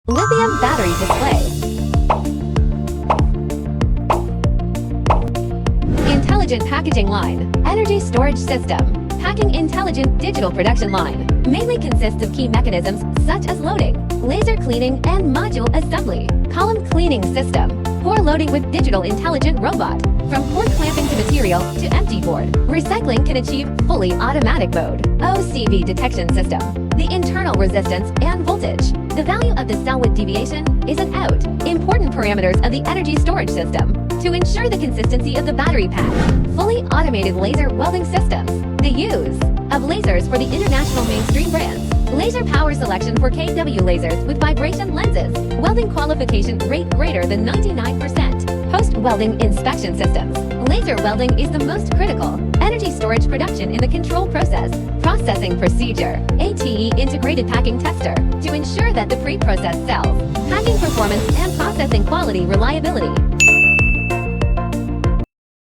Lithium battery display. Intelligent packaging line. Energy storage system. Packing intelligent digital production line. Mainly consists of key mechanisms such as loading, laser cleaning, and module assembly. Column cleaning system. Pour loading with digital intelligent robot. From port clamping to material to empty board. Recycling can achieve fully automatic mode. OCV detection system. The internal resistance and voltage. The value of the cell width deviation is an out. Important parameters of the energy storage system to ensure the consistency of the battery pack. Fully automated laser welding systems. The use of lasers for the international mainstream brands. Laser power selection for KW lasers with vibration lenses. Welding qualification rate greater than 99%. Post-welding inspection systems. Laser welding is the most critical. Energy storage production in the control process. Processing procedure. ATE integrated packing tester to ensure that the pre-processed cells, packing performance and processing quality reliability.